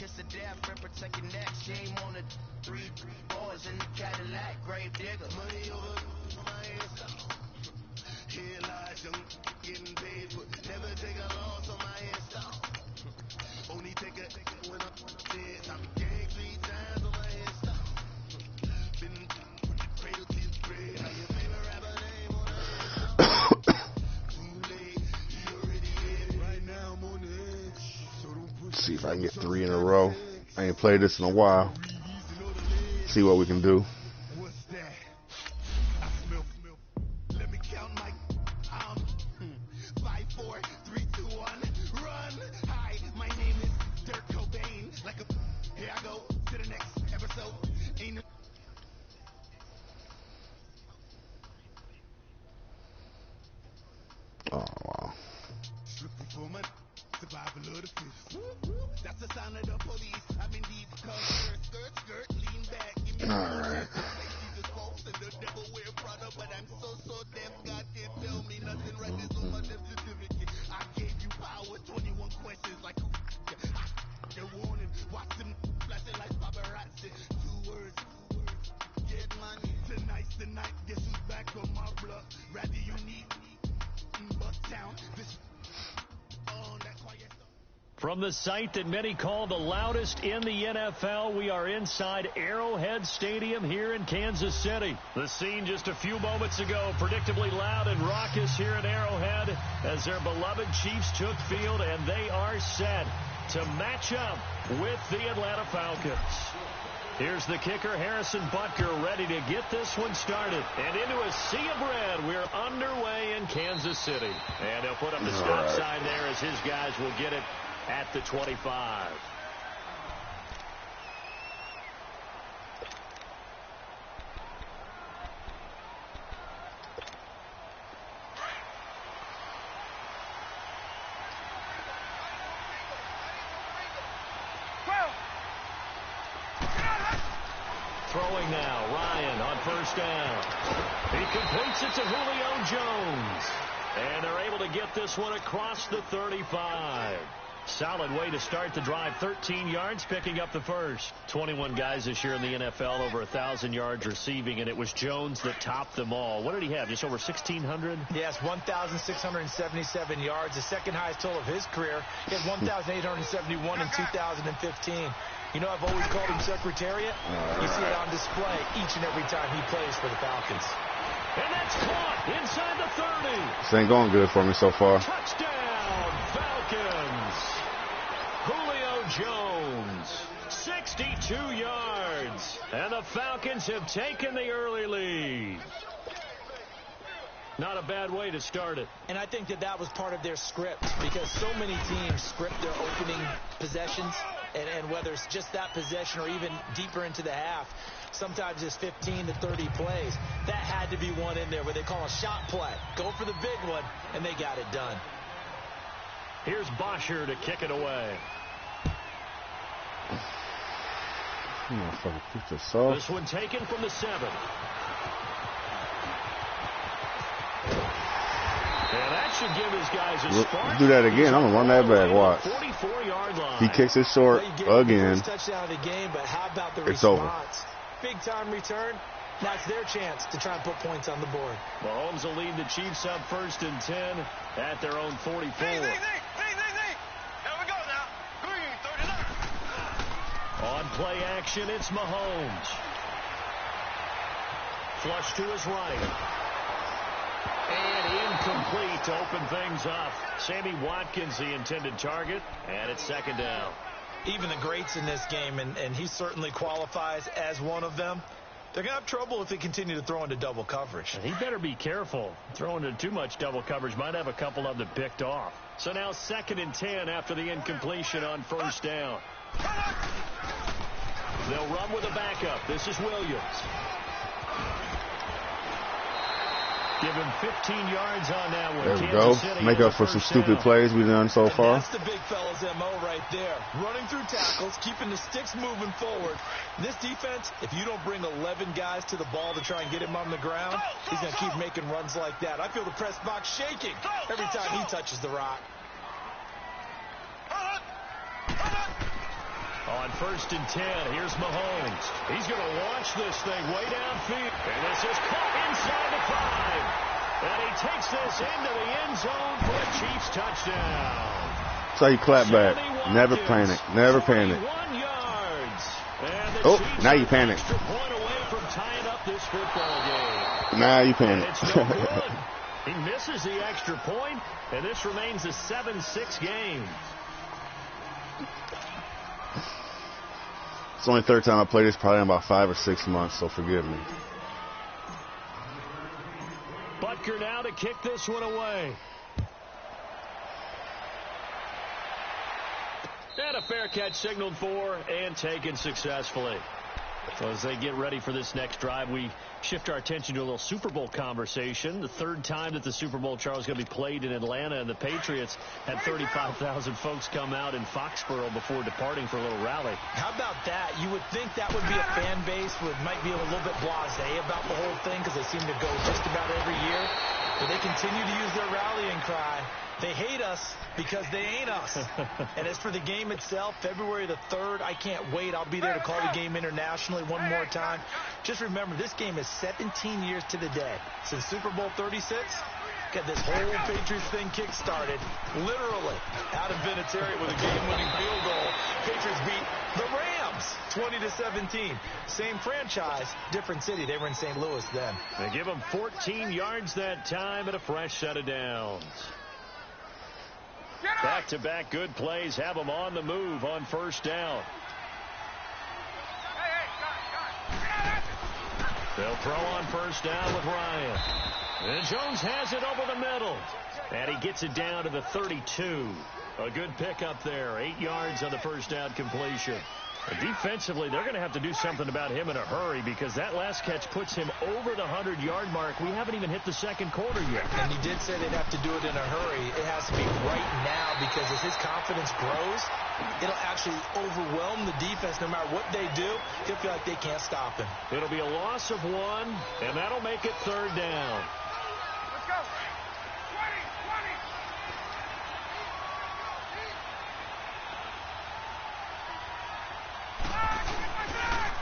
kiss of death and protect your neck. Shame on the 3 boys in the Cadillac, grave digger. Money over my head, here lies young, getting paid for. Never take a loss on my head, stop. Only take a when I'm dead. I'm gang 3 times on my head, stop. Been with the cradle to the grave. How your favorite rapper name on the head, too late, you already hit. Right now I'm on the edge, so don't push. See if I can get 3 in a row. I ain't played this in a while. See what we can do. What's that? I smell. Let me count my 5, 4, 3, 2, 1, run. Hi, my name is Dirk Cobain. Like a here I go to the next episode. Ain't no Oh wow. strictly for my survival of the fittest. That's the sound of the police. I'm in these colors. Skirt, lean back. Give me Alright. Jesus false and the devil wear Prada, but I'm so deaf. God can't tell me nothing. Right this on my death certificate. I gave you power. 21 questions like the warning. Watch them flashing like paparazzi. 2 words. Get money. Tonight's the night. Guess who's back on my block? Rather you need Bucktown. This on that quiet stuff. From the site that many call the loudest in the NFL, we are inside Arrowhead Stadium here in Kansas City. The scene just a few moments ago, predictably loud and raucous here in Arrowhead as their beloved Chiefs took field, and they are set to match up with the Atlanta Falcons. Here's the kicker, Harrison Butker, ready to get this one started. And into a sea of red, we're underway in Kansas City. And they'll put up the stop sign there as his guys will get it at the 25. Throwing now, Ryan on first down. He completes it to Julio Jones. And they're able to get this one across the 35. Solid way to start the drive. 13 yards, picking up the first. 21 guys this year in the NFL, over 1,000 yards receiving, and it was Jones that topped them all. What did he have, just over 1,600? Yes, 1,677 yards, the second highest total of his career. He had 1,871 in 2015. You know, I've always called him Secretariat. You see it on display each and every time he plays for the Falcons. And that's caught inside the 30. This ain't going good for me so far. Touchdown, Falcons. Julio Jones, 62 yards. And the Falcons have taken the early lead. Not a bad way to start it. And I think that was part of their script, because so many teams script their opening possessions, and whether it's just that possession or even deeper into the half, sometimes it's 15 to 30 plays. That had to be one in there where they call a shot play. Go for the big one, and they got it done. Here's Bosher to kick it away. This one taken from the 7. And that should give his guys a spark. Do that again. I'm going to run that back. Watch. 44-yard line. He kicks it short again. Touchdown of the game, but how about the it's response? Over. Big time return. Now it's their chance to try and put points on the board. Mahomes will lead the Chiefs up 1st and 10 at their own 44. There we go now. Green, 39. On play action, it's Mahomes. Flush to his right. And incomplete to open things up. Sammy Watkins, the intended target, and it's 2nd down. Even the greats in this game, and he certainly qualifies as one of them, they're going to have trouble if they continue to throw into double coverage. And he better be careful. Throwing into too much double coverage might have a couple of them picked off. So now 2nd and 10 after the incompletion on 1st down. They'll run with a backup. This is Williams. Give him 15 yards on that one. There we go. Make up for some stupid plays we've done so far. That's the big fella's MO right there. Running through tackles, keeping the sticks moving forward. This defense, if you don't bring 11 guys to the ball to try and get him on the ground, he's going to keep making runs like that. I feel the press box shaking every time he touches the rock. On On 1st and 10, here's Mahomes. He's going to launch this thing way downfield. And this is caught inside the 5. And he takes this into the end zone for a Chiefs touchdown. So you clap back. Never panic. Never panic. Oh, now you panic. Point away from tying up this football game. Now you panic. It's no good. He misses the extra point, and this remains a 7-6 game. It's the only third time I played this, probably in about 5 or 6 months, so forgive me. Butker now to kick this one away. And a fair catch signaled for and taken successfully. So as they get ready for this next drive, we shift our attention to a little Super Bowl conversation. The third time that the Super Bowl, Charles, is going to be played in Atlanta, and the Patriots had 35,000 folks come out in Foxborough before departing for a little rally. How about that? You would think that would be a fan base who might be a little bit blasé about the whole thing because they seem to go just about every year. But they continue to use their rallying cry. They hate us because they ain't us. And as for the game itself, February the 3rd, I can't wait. I'll be there to call the game internationally one more time. Just remember, this game is 17 years to the day since Super Bowl 36. Got this whole Patriots thing kick-started, literally, out of Vinatieri with a game-winning field goal. Patriots beat the Rams 20-17. Same franchise, different city. They were in St. Louis then. They give them 14 yards that time and a fresh set of downs. Back-to-back good plays have them on the move on 1st down. They'll throw on 1st down with Ryan. And Jones has it over the middle. And he gets it down to the 32. A good pickup there. 8 yards on the 1st down completion. And defensively, they're going to have to do something about him in a hurry because that last catch puts him over the 100-yard mark. We haven't even hit the second quarter yet. And he did say they'd have to do it in a hurry. It has to be right now because as his confidence grows, it'll actually overwhelm the defense. No matter what they do, he'll feel like they can't stop him. It'll be a loss of 1, and that'll make it 3rd down. Let's go. 20.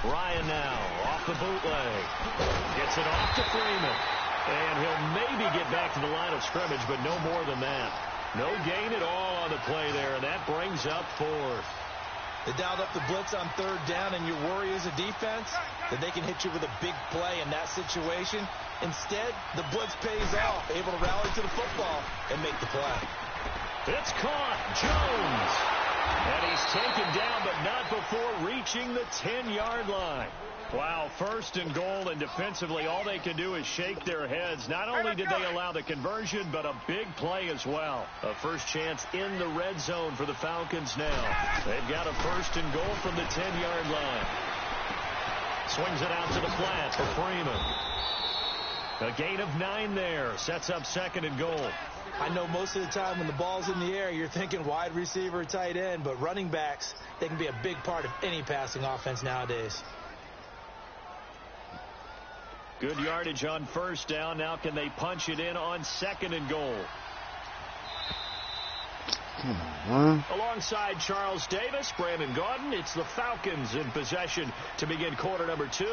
Ryan now off the bootleg. Gets it off to Freeman. And he'll maybe get back to the line of scrimmage, but no more than that. No gain at all on the play there, and that brings up 4th. They dialed up the blitz on 3rd down, and you worry as a defense that they can hit you with a big play in that situation. Instead, the blitz pays off, able to rally to the football and make the play. It's caught. Jones. And he's taken down, but not before reaching the 10-yard line. Wow, 1st and goal, and defensively, all they can do is shake their heads. Not only did they allow the conversion, but a big play as well. A first chance in the red zone for the Falcons now. They've got a 1st and goal from the 10-yard line. Swings it out to the flat for Freeman. A gain of 9 there. Sets up 2nd and goal. I know most of the time when the ball's in the air, you're thinking wide receiver, tight end, but running backs, they can be a big part of any passing offense nowadays. Good yardage on 1st down. Now can they punch it in on 2nd and goal? Alongside Charles Davis, Brandon Gaudin, it's the Falcons in possession to begin quarter number 2.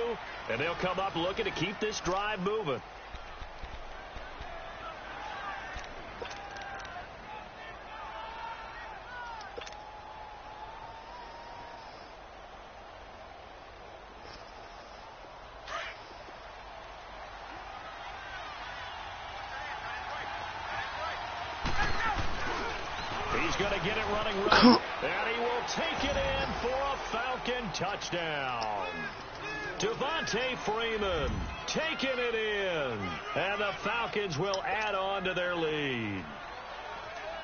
And they'll come up looking to keep this drive moving. He's going to get it running right, and he will take it in for a Falcon touchdown. Devontae Freeman taking it in, and the Falcons will add on to their lead.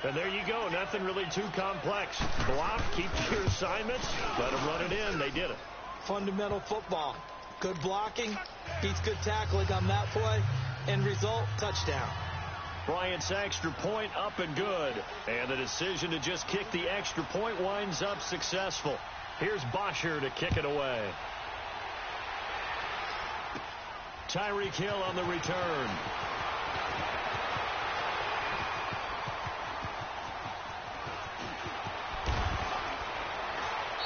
And there you go, nothing really too complex. Block, keep your assignments, let them run it in. They did it. Fundamental football. Good blocking, beats good tackling on that play, end result, touchdown. Bryant's extra point up and good. And the decision to just kick the extra point winds up successful. Here's Bosher to kick it away. Tyreek Hill on the return.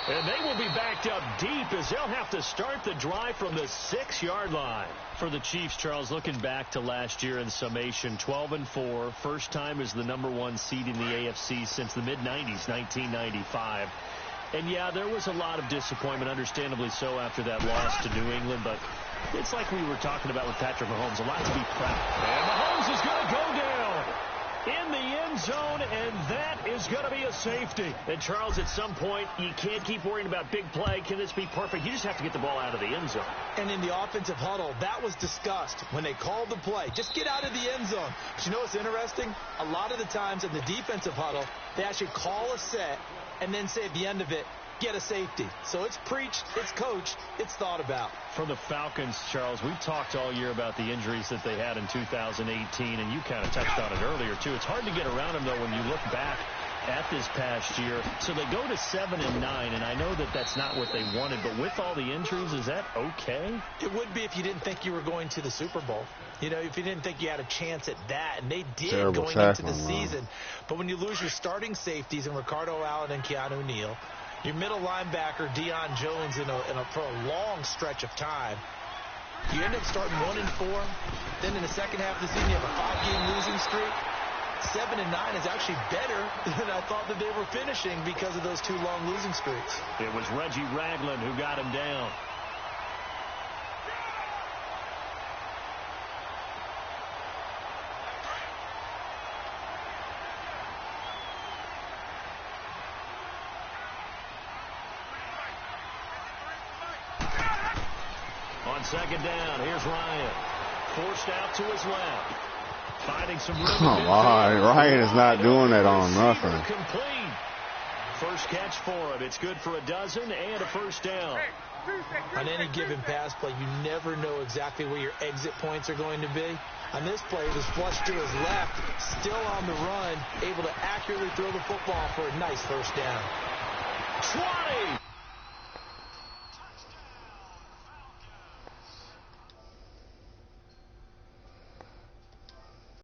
And they will be backed up deep as they'll have to start the drive from the 6-yard line. For the Chiefs, Charles, looking back to last year in summation, 12-4, first time as the #1 seed in the AFC since the mid-90s, 1995. And, yeah, there was a lot of disappointment, understandably so, after that loss to New England. But it's like we were talking about with Patrick Mahomes, a lot to be proud of. And Mahomes is going to go down in the end zone, and that is going to be a safety. And, Charles, at some point, you can't keep worrying about big play. Can this be perfect? You just have to get the ball out of the end zone. And in the offensive huddle, that was discussed when they called the play. Just get out of the end zone. But you know what's interesting? A lot of the times in the defensive huddle, they actually call a set and then say at the end of it, get a safety. So it's preached, it's coached, it's thought about. For the Falcons, Charles, we talked all year about the injuries that they had in 2018, and you kind of touched on it earlier, too. It's hard to get around them, though, when you look back at this past year. So they go to 7-9, and I know that that's not what they wanted, but with all the injuries, is that okay? It would be if you didn't think you were going to the Super Bowl. You know, if you didn't think you had a chance at that, and they did going into the season. But when you lose your starting safeties in Ricardo Allen and Keanu Neal, your middle linebacker, Deion Jones, for a long stretch of time, you end up starting 1-4. Then in the second half of the season, you have a 5-game losing streak. 7-9 is actually better than I thought that they were finishing because of those 2 long losing streaks. It was Reggie Ragland who got him down. On second down, here's Ryan. Forced out to his left. Finding some room. Come on, Ryan is not doing that on nothing. Complete. First catch for him. It's good for a dozen and a first down. On any given pass play, you never know exactly where your exit points are going to be. On this play, it was flushed to his left, still on the run, able to accurately throw the football for a nice first down. 20.